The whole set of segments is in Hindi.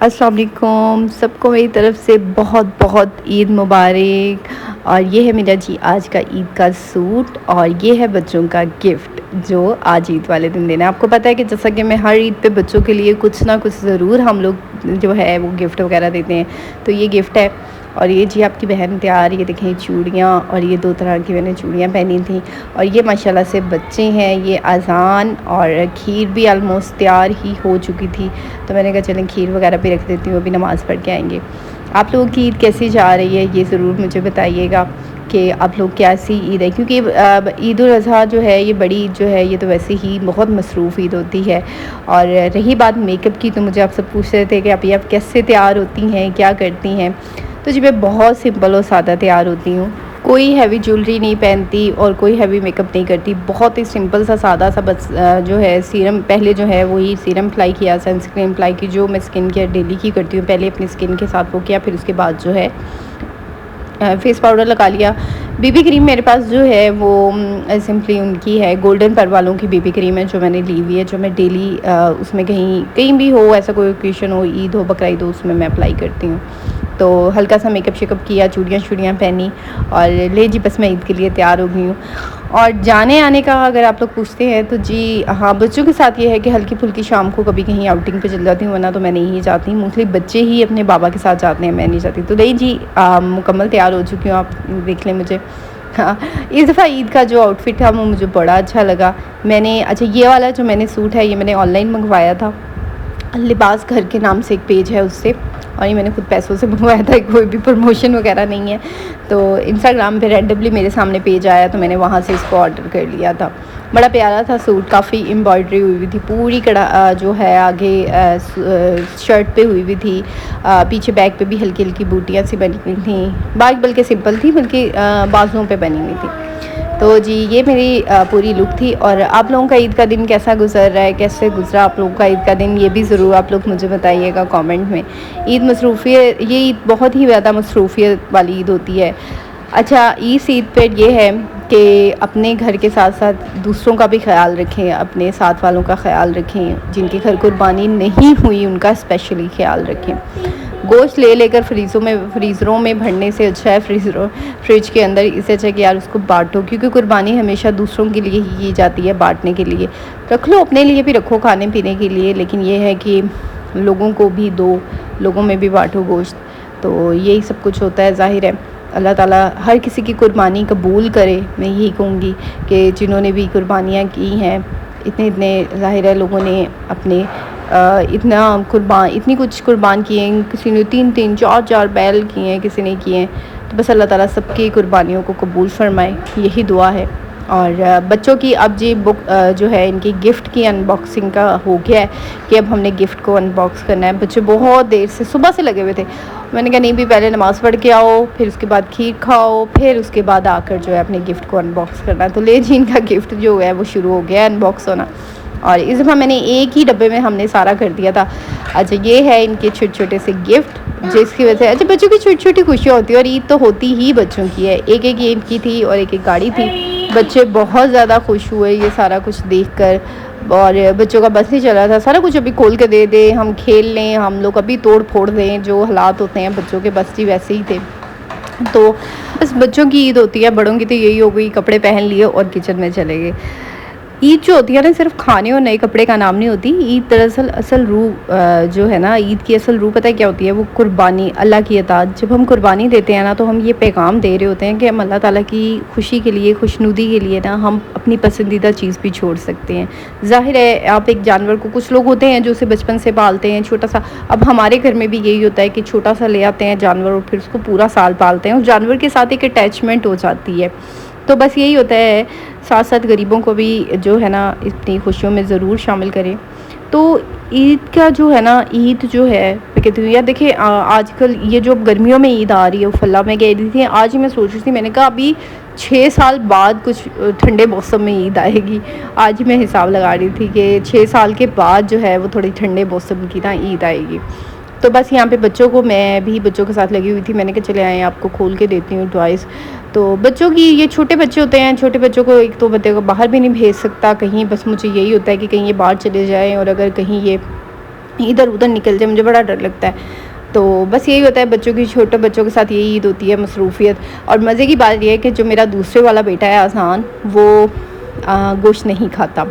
अस्सलाम वालेकुम, सबको मेरी तरफ से बहुत बहुत ईद मुबारक। और ये है मेरा जी आज का ईद का सूट और ये है बच्चों का गिफ्ट जो आज ईद वाले दिन देना है। आपको पता है कि जैसा कि मैं हर ईद पे बच्चों के लिए कुछ ना कुछ ज़रूर हम लोग जो है वो गिफ्ट वगैरह देते हैं, तो ये गिफ्ट है। और ये जी आपकी बहन तैयार, ये देखें चूड़ियाँ, और ये 2 तरह की मैंने चूड़ियाँ पहनी थी। और ये माशाल्लाह से बच्चे हैं, ये अज़ान और खीर भी आलमोस्ट तैयार ही हो चुकी थी, तो मैंने कहा चलें खीर वगैरह भी रख देती हूँ, अभी नमाज़ पढ़ के आएँगे। आप लोगों की ईद कैसी जा रही है ये ज़रूर मुझे बताइएगा कि आप लोग कैसी ईद है, क्योंकि ईद उल अज़हा जो है ये बड़ी ईद जो है ये तो वैसे ही बहुत मसरूफ़ ईद होती है। और रही बात मेकअप की, तो मुझे आप सब पूछ रहे थे कि आप कैसे तैयार होती हैं, क्या करती हैं। तो जी मैं बहुत सिंपल और सादा तैयार होती हूँ, कोई हैवी ज्वेलरी नहीं पहनती और कोई हैवी मेकअप नहीं करती। बहुत ही सिंपल सा सादा सा बस जो है सीरम, पहले जो है वही सीरम अप्लाई किया, सनस्क्रीन अप्लाई की, जो मैं स्किन केयर डेली की करती हूँ। पहले अपनी स्किन के साथ वो किया, फिर उसके बाद जो है फेस पाउडर लगा लिया। बीबी क्रीम मेरे पास जो है वो सिंपली उनकी है, गोल्डन पर वालों की बीबी क्रीम है जो मैंने ली हुई है, जो मैं डेली उसमें कहीं भी हो, ऐसा कोई ओकेशन हो, ईद हो, बकरा ईद हो, उसमें मैं अप्लाई करती हूँ। तो हल्का सा मेकअप शेकअप किया, चूड़ियाँ पहनी और ले जी बस मैं ईद के लिए तैयार हो गई हूँ। और जाने आने का अगर आप लोग पूछते हैं तो जी हाँ, बच्चों के साथ ये है कि हल्की फुल्की शाम को कभी कहीं आउटिंग पे चल जाती हूँ, वरना तो मैं नहीं जाती। मोस्टली बच्चे ही अपने बाबा के साथ जाते हैं, मैं नहीं जाती। तो नहीं जी मुकम्मल तैयार हो चुकी हूँ, आप देख लें मुझे। हाँ, इस दफ़ा ईद का जो आउटफिट था वो मुझे बड़ा अच्छा लगा। अच्छा ये वाला जो मैंने सूट है ये मैंने ऑनलाइन मंगवाया था, लिबास घर के नाम से एक पेज है उससे, और ये मैंने खुद पैसों से मंगवाया था, कोई भी प्रमोशन वगैरह नहीं है। तो इंस्टाग्राम पे रैंडमली मेरे सामने पेज आया तो मैंने वहाँ से इसको ऑर्डर कर लिया था। बड़ा प्यारा था सूट, काफ़ी एम्ब्रॉयडरी हुई हुई थी, पूरी कड़ा जो है आगे शर्ट पे हुई हुई थी, पीछे बैक पे भी हल्की हल्की बूटियाँ सी बनी हुई थी, बैक बल्कि सिंपल थी, बल्कि बाजुओं पे बनी हुई थी। तो जी ये मेरी पूरी लुक थी। और आप लोगों का ईद का दिन कैसा गुजर रहा है, कैसे गुजरा आप लोगों का ईद का दिन, ये भी ज़रूर आप लोग मुझे बताइएगा कमेंट में। ईद मसरूफ़ियत, ये ईद बहुत ही ज़्यादा मसरूफ़ियत वाली ईद होती है। अच्छा, इस ईद पे ये है कि अपने घर के साथ साथ दूसरों का भी ख्याल रखें, अपने साथ वालों का ख्याल रखें, जिनके घर कुर्बानी नहीं हुई उनका स्पेशली ख्याल रखें। गोश्त लेकर फ्रीज़रों में भरने से अच्छा है फ्रिज के अंदर, इससे अच्छा कि यार उसको बांटो, क्योंकि कुर्बानी हमेशा दूसरों के लिए ही की जाती है, बांटने के लिए। रख लो, अपने लिए भी रखो खाने पीने के लिए, लेकिन ये है कि लोगों को भी दो, लोगों में भी बांटो गोश्त। तो यही सब कुछ होता है। ज़ाहिर है अल्लाह ताला हर किसी की कुर्बानी कबूल करे। मैं यही कहूँगी कि जिन्होंने भी कुर्बानियाँ की हैं, इतने ज़ाहिर है लोगों ने अपने इतनी कुछ कुर्बान किए हैं, किसी ने 3-3 4-4 बैल किए हैं, किसी ने किए हैं। तो बस अल्लाह ताला सबकी कुर्बानियों को कबूल फरमाए, यही दुआ है। और बच्चों की अब जी बुक जो है इनकी गिफ्ट की अनबॉक्सिंग का हो गया है कि अब हमने गिफ्ट को अनबॉक्स करना है। बच्चे बहुत देर से सुबह से लगे हुए थे, मैंने कहा नहीं भी पहले नमाज़ पढ़ के आओ, फिर उसके बाद खीर खाओ, फिर उसके बाद आकर जो है अपने गिफ्ट को अनबॉक्स करना है। तो ले जी इनका गिफ्ट जो है वो शुरू हो गया अनबॉक्स होना। और इस दफ़ा मैंने एक ही डब्बे में हमने सारा कर दिया था। अच्छा ये है इनके छोटे छोटे से गिफ्ट, जिसकी वजह से अच्छा बच्चों की छोटी छोटी खुशियाँ होती है, और ईद तो होती ही बच्चों की है। एक एक ईद की थी और एक एक गाड़ी थी। बच्चे बहुत ज़्यादा खुश हुए ये सारा कुछ देखकर, और बच्चों का बस नहीं चला था, सारा कुछ अभी खोल के दे दे, हम खेल लें, हम लोग अभी तोड़ फोड़ दें, जो हालात होते हैं बच्चों के बस जी वैसे ही थे। तो बस बच्चों की ईद होती है, बड़ों की तो यही हो गई, कपड़े पहन लिए और किचन में चले गए। ईद जो होती है ना, सिर्फ खाने और नए कपड़े का नाम नहीं होती। ईद दरअसल असल रूह जो है ना, ईद की असल रूह पता है क्या होती है? वो कुर्बानी, अल्लाह की अताअत। जब हम कुर्बानी देते हैं ना, तो हम ये पैगाम दे रहे होते हैं कि हम अल्लाह ताला की खुशी के लिए, खुशनुदी के लिए ना, हम अपनी पसंदीदा चीज़ भी छोड़ सकते हैं। ज़ाहिर है आप एक जानवर को, कुछ लोग होते हैं जो उसे बचपन से पालते हैं छोटा सा। अब हमारे घर में भी यही होता है कि छोटा सा ले आते हैं जानवर और फिर उसको पूरा साल पालते हैं, उस जानवर के साथ एक अटैचमेंट हो जाती है। तो बस यही होता है, साथ साथ गरीबों को भी जो है ना इतनी खुशियों में ज़रूर शामिल करें। तो ईद का जो है ना, ईद जो है मैं कहती हूँ यार, देखिए आजकल ये जो गर्मियों में ईद आ रही है, फल्ला में कह रही थी, आज ही मैं सोच रही थी, मैंने कहा अभी 6 साल बाद कुछ ठंडे मौसम में ईद आएगी। आज ही मैं हिसाब लगा रही थी कि 6 साल के बाद जो है वो थोड़ी ठंडे मौसम की ना ईद आएगी। तो बस यहाँ पे बच्चों को, मैं भी बच्चों के साथ लगी हुई थी, मैंने कहा चले आए आपको खोल के देती हूँ टॉयज़। तो बच्चों की, ये छोटे बच्चे होते हैं, छोटे बच्चों को एक तो बच्चे को बाहर भी नहीं भेज सकता कहीं, बस मुझे यही होता है कि कहीं ये बाहर चले जाएं, और अगर कहीं ये इधर उधर निकल जाए, मुझे बड़ा डर लगता है। तो बस यही होता है बच्चों की, छोटे बच्चों के साथ यही ईद होती है, मसरूफ़ियत। और मज़े की बात ये है कि जो मेरा दूसरे वाला बेटा है आसान, वो गोश्त नहीं खाता,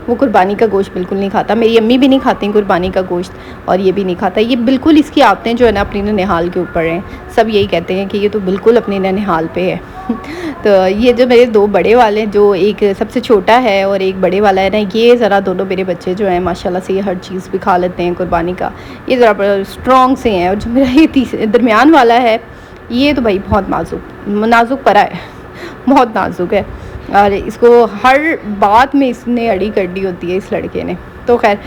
वो कुर्बानी का गोश्त बिल्कुल नहीं खाता। मेरी अम्मी भी नहीं खाती कुर्बानी का गोश्त, और ये भी नहीं खाता। ये बिल्कुल इसकी आदतें जो है ना अपनी ननिहाल के ऊपर हैं। सब यही कहते हैं कि ये तो बिल्कुल अपनी ननिहाल पे है। तो ये जो मेरे 2 बड़े वाले, जो एक सबसे छोटा है और एक बड़े वाला है ना, ये ज़रा दोनों मेरे बच्चे जो हैं माशाल्लाह से ये हर चीज़ भी खा लेते हैं कुर्बानी का। ये ज़रा स्ट्रॉन्ग से हैं। और जो मेरा ये दरमियान वाला है, ये तो भाई बहुत नाजुक परा है, बहुत नाजुक है। और इसको हर बात में इसने अड़ी करनी होती है इस लड़के ने। तो खैर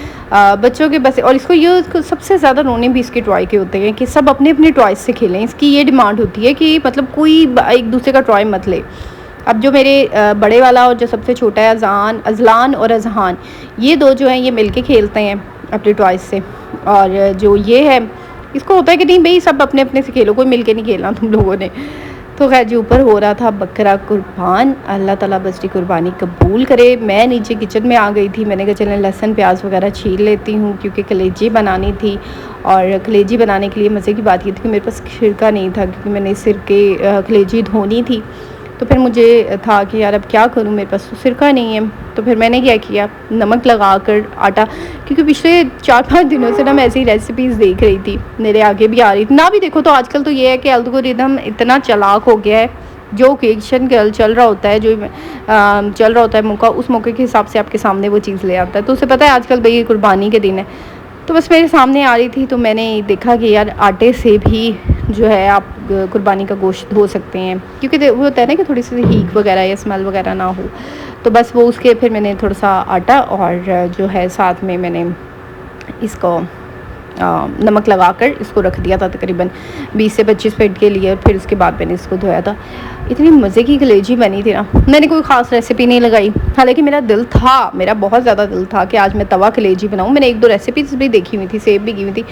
बच्चों के बस, और इसको सबसे ज़्यादा रोने भी इसके टॉय के होते हैं कि सब अपने अपने टॉयज से खेलें। इसकी ये डिमांड होती है कि मतलब कोई एक दूसरे का टॉय मत ले। अब जो मेरे बड़े वाला और जो सबसे छोटा है अजलान और अजहान, ये 2 जो हैं ये मिलके खेलते हैं अपने टॉयज से। और जो ये है, इसको होता है कि नहीं भाई सब अपने अपने से खेलो, कोई मिल के नहीं खेलना तुम लोगों ने। तो खैर जो ऊपर हो रहा था बकरा कुर्बान, अल्लाह ताला बस की कुर्बानी कबूल करे। मैं नीचे किचन में आ गई थी, मैंने कहा चलें लहसुन प्याज वगैरह छील लेती हूँ, क्योंकि कलेजी बनानी थी। और कलेजी बनाने के लिए मज़े की बात ये थी कि मेरे पास छिलका नहीं था, क्योंकि मैंने सिर के कलेजी धोनी थी। तो फिर मुझे था कि यार अब क्या करूँ, मेरे पास तो सिरका नहीं है। तो फिर मैंने क्या किया, नमक लगा कर आटा, क्योंकि पिछले 4-5 दिनों से ना मैं ऐसी रेसिपीज़ देख रही थी, मेरे आगे भी आ रही थी ना भी। देखो तो आजकल तो ये है कि एल्गोरिदम इतना चालाक हो गया है, जो ओकेजन चल रहा होता है, जो चल रहा होता है मौका, उस मौके के हिसाब से आपके सामने वो चीज़ ले आता है। तो उसे पता है आजकल भाई कुर्बानी के दिन है। तो बस मेरे सामने आ रही थी, तो मैंने देखा कि यार आटे से भी जो है आप कुर्बानी का गोश्त धो सकते हैं, क्योंकि वो होता है ना कि थोड़ी सी हीट वगैरह या स्मेल वगैरह ना हो। तो बस वो उसके फिर मैंने थोड़ा सा आटा और जो है साथ में मैंने इसको नमक लगाकर इसको रख दिया था तकरीबन 20 से 25 मिनट के लिए। फिर उसके बाद मैंने इसको धोया था। इतनी मज़े की कलेजी बनी थी ना, मैंने कोई ख़ास रेसिपी नहीं लगाई। हालांकि मेरा बहुत ज़्यादा दिल था कि आज मैं तवा कलेजी बनाऊँ। मैंने 1-2 रेसिपीज़ भी देखी हुई थी, सेव भी की हुई थी,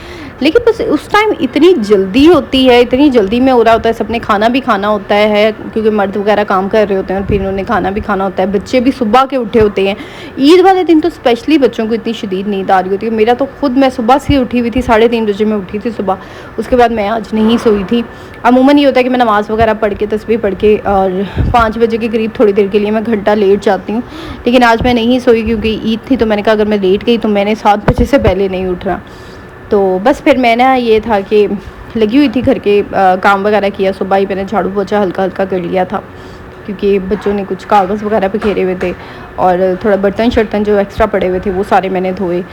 लेकिन बस उस टाइम इतनी जल्दी होती है, इतनी जल्दी में हो रहा होता है, सबने खाना भी खाना होता है, क्योंकि मर्द वगैरह काम कर रहे होते हैं और फिर उन्होंने खाना भी खाना होता है, बच्चे भी सुबह के उठे होते हैं। ईद वाले दिन तो स्पेशली बच्चों को इतनी शदीद नींद आ रही होती है। मेरा तो खुद, मैं सुबह से उठी हुई थी, 3:30 बजे मैं उठी थी सुबह। उसके बाद मैं आज नहीं सोई थी। अमूमन ये होता है कि मैं नमाज़ वगैरह पढ़ के, तस्बीह पढ़ के, और 5 बजे के करीब थोड़ी देर के लिए मैं घंटा लेट जाती हूँ। लेकिन आज मैं नहीं सोई क्योंकि ईद थी। तो मैंने कहा अगर मैं लेट गई तो मैंने 7 बजे से पहले नहीं उठना। तो बस फिर मैंने ये था कि लगी हुई थी घर के काम वगैरह किया। सुबह ही मैंने झाड़ू पोछा हल्का हल्का कर लिया था, क्योंकि बच्चों ने कुछ कागज़ वगैरह बिखेरे हुए थे, और थोड़ा बर्तन शर्तन जो एक्स्ट्रा पड़े हुए थे वो सारे मैंने धोए।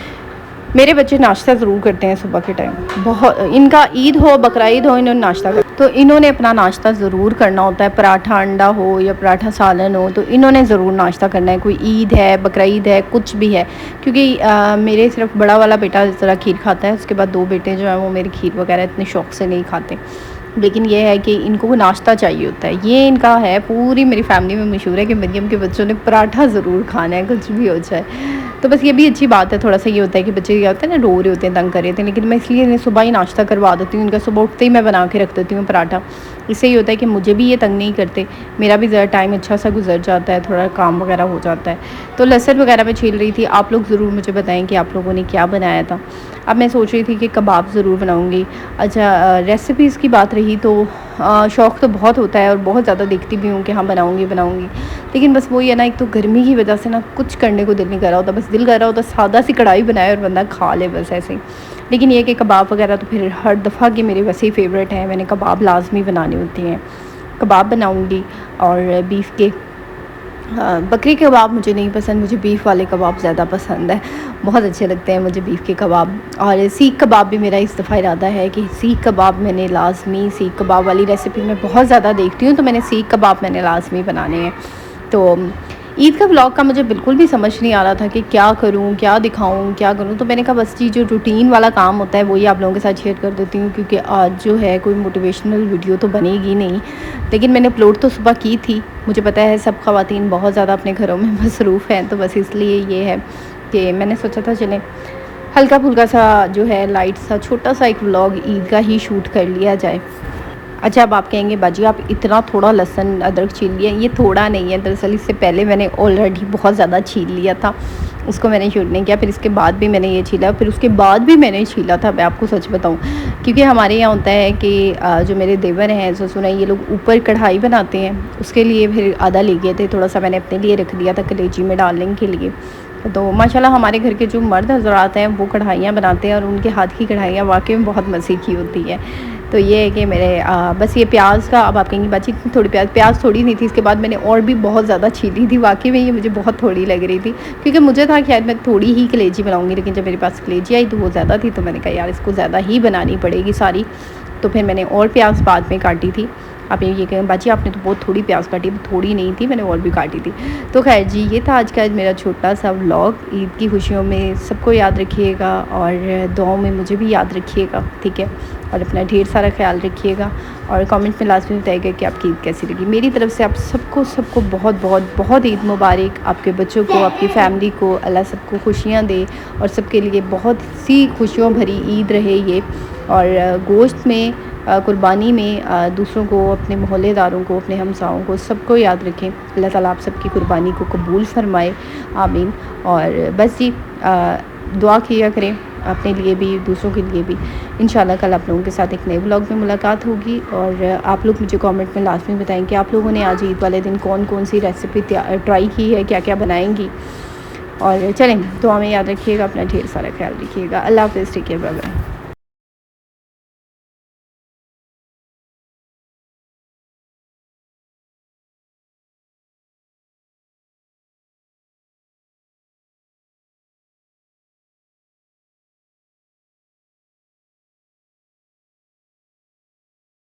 मेरे बच्चे नाश्ता ज़रूर करते हैं सुबह के टाइम, बहुत। इनका ईद हो, बकरा ईद हो, इन्होंने नाश्ता कर, तो इन्होंने अपना नाश्ता ज़रूर करना होता है। पराठा अंडा हो या पराठा सालन हो, तो इन्होंने ज़रूर नाश्ता करना है। कोई ईद है, बकरा ईद है, कुछ भी है। क्योंकि मेरे सिर्फ बड़ा वाला बेटा ज़रा खीर खाता है, उसके बाद 2 बेटे जो हैं वो मेरी खीर वगैरह इतने शौक़ से नहीं खाते। लेकिन ये है कि इनको वो नाश्ता चाहिए होता है। ये इनका है, पूरी मेरी फैमिली में मशहूर है कि मरियम के बच्चों ने पराठा ज़रूर खाना है, कुछ भी हो जाए। तो बस ये भी अच्छी बात है। थोड़ा सा ये होता है कि बच्चे क्या होते हैं ना, रो रहे होते हैं, तंग कर रहे होते हैं, लेकिन मैं इसलिए इन्हें सुबह ही नाश्ता करवा देती हूँ। इनका सुबह उठते ही मैं बना के रख देती हूँ पराठा। इससे ये होता है कि मुझे भी ये तंग नहीं करते, मेरा भी ज़रा टाइम अच्छा सा गुजर जाता है, थोड़ा काम वगैरह हो जाता है। तो लहसुन वगैरह मैं छील रही थी। आप लोग ज़रूर मुझे बताएं कि आप लोगों ने क्या बनाया था। अब मैं सोच रही थी कि कबाब ज़रूर बनाऊँगी। अच्छा, रेसिपीज़ की बात रही तो शौक़ तो बहुत होता है और बहुत ज़्यादा देखती भी हूँ कि हाँ बनाऊँगी। लेकिन बस वही है ना, एक तो गर्मी की वजह से ना कुछ करने को दिल नहीं कर रहा होता। बस दिल कर रहा होता सादा सी कढ़ाई बनाए और बंदा खा ले, बस ऐसे ही। लेकिन ये कि कबाब वगैरह तो फिर हर दफ़ा की मेरे वैसे ही फ़ेवरेट है। मैंने कबाब लाजमी बनानी होती हैं। कबाब बनाऊँगी, और बीफ के बकरी के कबाब मुझे नहीं पसंद, मुझे बीफ वाले कबाब ज़्यादा पसंद है। बहुत अच्छे लगते हैं मुझे बीफ के कबाब। और सीख कबाब भी मेरा इस दफ़ा इरादा है कि सीख कबाब मैंने लाजमी, सीख कबाब वाली रेसिपी मैं बहुत ज़्यादा देखती हूँ, तो मैंने सीख कबाब मैंने लाजमी बनाने हैं। तो ईद का व्लॉग का मुझे बिल्कुल भी समझ नहीं आ रहा था कि क्या करूं, क्या दिखाऊं, क्या करूं। तो मैंने कहा बस जी जो रूटीन वाला काम होता है वही आप लोगों के साथ शेयर कर देती हूं, क्योंकि आज जो है कोई मोटिवेशनल वीडियो तो बनेगी नहीं। लेकिन मैंने अपलोड तो सुबह की थी। मुझे पता है सब ख़वातीन बहुत ज़्यादा अपने घरों में मसरूफ़ हैं, तो बस इसलिए ये है कि मैंने सोचा था चलें हल्का फुल्का सा जो है लाइट सा छोटा सा एक व्लॉग ईद का ही शूट कर लिया जाए। अच्छा, अब आप कहेंगे बाजी आप इतना थोड़ा लहसुन अदरक छील लिया। ये थोड़ा नहीं है, दरअसल इससे पहले मैंने ऑलरेडी बहुत ज़्यादा छील लिया था। उसको मैंने शूट नहीं किया। फिर इसके बाद भी मैंने ये छीला, फिर उसके बाद भी मैंने छीला था, मैं आपको सच बताऊँ। क्योंकि हमारे यहाँ होता है कि जो मेरे देवर हैं, ससुर हैं, ये लोग ऊपर कढ़ाई बनाते हैं, उसके लिए फिर आधा ले गए थे, थोड़ा-सा मैंने अपने लिए रख दिया था कलेजी में डालने के लिए। तो माशाल्लाह हमारे घर के जो मर्द हज़रात हैं वो कढ़ाइयाँ बनाते हैं और उनके हाथ की कढ़ाइयाँ वाक़ई में बहुत मज़े की होती है। तो ये है कि मेरे बस ये प्याज का, अब आप कहेंगी बाजी इतनी थोड़ी प्याज थोड़ी नहीं थी, इसके बाद मैंने और भी बहुत ज़्यादा छीली थी। वाक़ई में ये मुझे बहुत थोड़ी लग रही थी, क्योंकि मुझे था शायद मैं थोड़ी ही कलेजी बनाऊँगी, लेकिन जब मेरे पास कलेजी आई तो वो ज़्यादा थी, तो मैंने कहा यार इसको ज़्यादा ही बनानी पड़ेगी सारी। तो फिर मैंने और प्याज बाद में काटी थी। आप ये कहें बाजी आपने तो बहुत थोड़ी प्याज काटी, थोड़ी नहीं थी, मैंने और भी काटी थी। तो खैर जी, ये था आज का मेरा छोटा सा व्लॉग। ईद की खुशियों में सबको याद रखिएगा और दुआओं में मुझे भी याद रखिएगा, ठीक है। और अपना ढेर सारा ख्याल रखिएगा और कमेंट में लाजमी बताइएगा कि आपकी ईद कैसी लगी। मेरी तरफ से आप सबको बहुत बहुत बहुत ईद मुबारक। आपके बच्चों को, आपकी फ़ैमिली को अल्लाह सबको खुशियाँ दे और सबके लिए बहुत सी खुशियों भरी ईद रहे ये। और गोश्त में, कुर्बानी में दूसरों को, अपने मोहल्लेदारों को, अपने हमसाओं को, सबको याद रखें। अल्लाह ताला आप सबकी कुर्बानी को कबूल फ़रमाए, आमीन। और बस जी दुआ किया करें अपने लिए भी, दूसरों के लिए भी। इंशाल्लाह कल आप लोगों के साथ एक नए व्लॉग में मुलाकात होगी। और आप लोग मुझे कमेंट में लाजमी बताएं कि आप लोगों ने आज ईद वाले दिन कौन सी रेसिपी ट्राई की है, क्या क्या बनाएंगी। और चलें, दुआ में याद रखिएगा, अपना ढेर सारा ख्याल रखिएगा। अल्लाह हाफ़िज़, टेक केयर, बाय बाय।